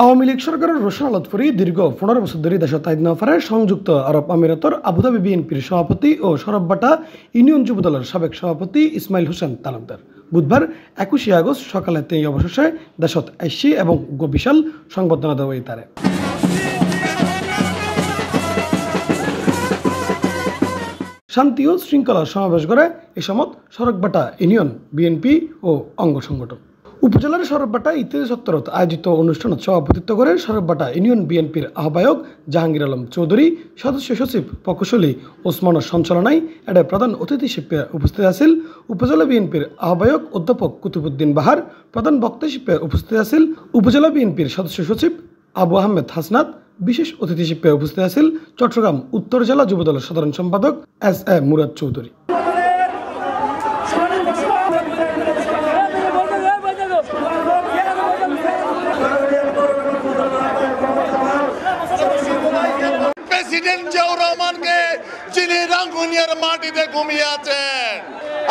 আওয়ামী লীগ সরকারের রোশন আলতফরি দীর্ঘ ১৫ বছর ধরে দেশে তাইদ নফারে সংযুক্ত আরব আমিরাতর আবুধাবি বিএনপির সভাপতি ও সরববাটা ইউনিয়ন যুবদলের সাবেক সভাপতি ইসমাইল হোসেন তালুকদার বুধবার ২১ আগস্ট সকালে তেই অবশেষে দেশত আইসি এবং বিশাল সংবর্ধনা দেওয়া তারে শান্তি ও শৃঙ্খলা সমাবেশ করে এ সময় সড়কবাটা ইউনিয়ন বিএনপি ও অঙ্গ সংগঠন উপজেলার সরববাটা ইত্যাদি সত্তরত আয়োজিত অনুষ্ঠানত সভাপতিত্ব করে সরববাটা ইউনিয়ন বিএনপির আহ্বায়ক জাহাঙ্গীর আলম চৌধুরী সদস্য সচিব প্রকৌশলী ওসমানের সঞ্চালনায় এডে প্রধান অতিথি হিসেবে উপস্থিত আছিল উপজেলা বিএনপির আহ্বায়ক অধ্যাপক কুতুবুদ্দিন বাহার প্রধান বক্তা হিসেবে উপস্থিত আছিল উপজেলা বিএনপির সদস্য সচিব আবু আহমেদ হাসনাত বিশেষ অতিথি হিসেবে উপস্থিত আছিল চট্টগ্রাম উত্তর জেলা যুবদলের সাধারণ সম্পাদক S A Murad Chowdhury. President Ziaur রহমানকে যিনি রাঙ্গুনিয়ার মাটিতে ঘুমিয়ে আছেন,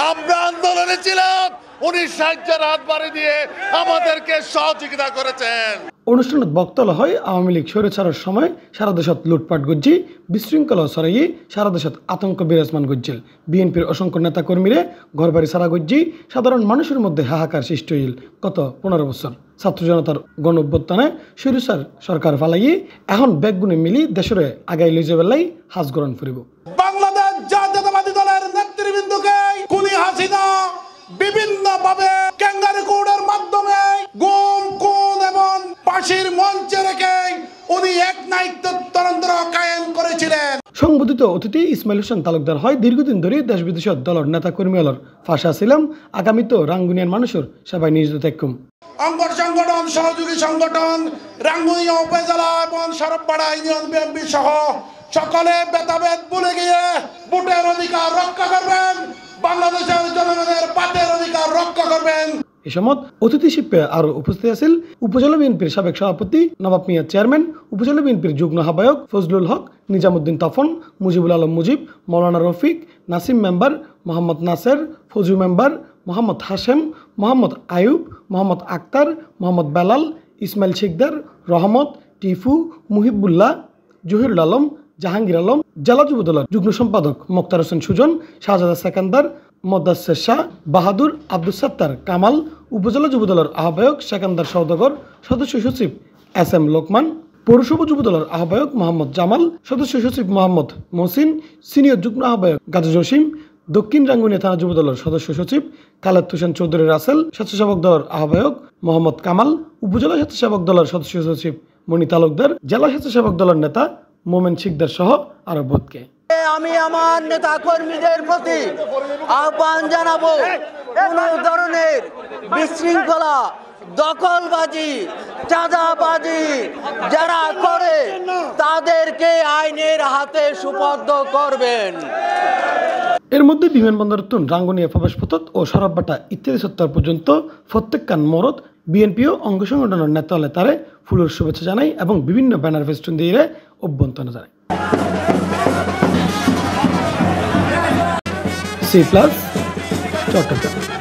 আমরা আন্দোলনে ছিলাম, উনি সাহায্যের হাত বাড়িয়ে দিয়ে আমাদেরকে সহযোগিতা করেছেন। অনুষ্ঠানত বক্তব্য হয় আওয়ামী লীগ স্বৈরাচারের সময় সারা দেশত লুটপাট গজ্জি বিশৃঙ্খলা ছড়াইয়ে সারা দেশত আতঙ্ক বিরাজমান গজ্জিল বিএনপির অসংখ্য নেতাকর্মীরে ঘরবাড়ি ছাড়া গজ্জি সাধারণ মানুষের মধ্যে হাহাকার সৃষ্টি হইল। গত ১৫ বছর ছাত্র জনতার গণ অভ্যুত্থানে স্বৈরাচার সরকার ফালাইয়ে এখন ব্যাগগুনে মিলি দেশরে আগাই লই যাবেলাই হাজ গ্রহণ করিব। বাংলাদেশ জাতীয়তাবাদী দলের নেতৃবৃন্দকে খুনি হাসিনা বিভিন্নভাবে ক্যাঙ্গারু কোডের মাধ্যমে গুম খুন এবং ফাঁসির মঞ্চে রেখে উনি এক নায়িত্বতন্ত্র কায়েম করেছিলেন। সংবোধিত অতিথি ইসমাইল হোসেন তালুকদার হয় দীর্ঘদিন ধরে দেশ বিদেশের দলের নেতা কর্মীর ফাঁসা ছিলাম আগামীতে রাঙ্গুনিয়ার মানুষের সেবায় নিয়োজিত থাকুম। অঙ্গ সংগঠন সহযোগী সংগঠন রাঙ্গুনিয়া উপজেলা এবং সরববাটা ইউনিয়ন বিএনপি সহ সকলে ভেদাভেদ ভুলে গিয়ে ভোটের অধিকার রক্ষা করবেন, বাংলাদেশের জনগণের ভোটের অধিকার রক্ষা করবেন। এ সময় অতিথি শিল্পে আরও উপস্থিত আছেন উপজেলা বিএনপির সাবেক সভাপতি নবাব মিয়া চেয়ারম্যান, উপজেলা বিএনপির যুগ্ম আহ্বায়ক ফজলুল হক, নিজামুদ্দিন তফন, মুজিবুল আলম মুজিব, মৌলানা রফিক, নাসিম মেম্বার, মোহাম্মদ নাসের, ফজু মেম্বার, মোহাম্মদ হাশেম, মোহাম্মদ আয়ুব, মোহাম্মদ আক্তার, মোহাম্মদ বেলাল, ইসমাইল শিকদার, রহমত, টিফু, মুহিবুল্লাহ, জহিরুল আলম, জাহাঙ্গীর আলম, জেলা যুবদলের যুগ্ম সম্পাদক মোক্তার হোসেন সুজন, শাহজাদা সেকান্দার, মোদাসের শাহ, বাহাদুর, আব্দুল সত্তার কামাল, উপজেলা যুবদলের আহ্বায়ক সেকান্দার সওদাগর, সদস্য সচিব এস এম লোকমান, পৌরসভা যুবদলের আহ্বায়ক মোহাম্মদ জামাল, সদস্য সচিব মোহাম্মদ মহসিন, সিনিয়র যুগ্ম আহ্বায়ক গাজী জসিম, দক্ষিণ রাঙ্গুনিয়া থানা যুবদলের সদস্য সচিব খালেদ হোসেন চৌধুরী রাসেল, স্বেচ্ছাসেবক দলের আহ্বায়ক মোহাম্মদ কামাল, উপজেলা স্বেচ্ছাসেবক দলের সদস্য সচিব মনি তালুকদার, জেলা স্বেচ্ছাসেবক দলের নেতা মোমেন শিকদার সহ আরো বোধকে। আমি আমার নেতা কর্মীদের প্রতি আহ্বান জানাবো, কোন ধরনের বিশৃঙ্খলা, দখলবাজি, চাঁদাবাজি যারা করে তাদেরকে আইনের হাতে সুপর্দ করবেন। এর মধ্যে বিমানবন্দর তুন রাঙ্গুনিয়া প্রবেশ পথ ও সরববাটা ইত্যাদি সত্তর পর্যন্ত প্রত্যেক কান মরদ বিএনপিও অঙ্গ সংগঠনের নেতা তারে ফুলের শুভেচ্ছা জানাই এবং বিভিন্ন ব্যানার ফেস্টুন দিয়ে অভ্যন্তরণা জানায়। C+ চট্টগ্রাম।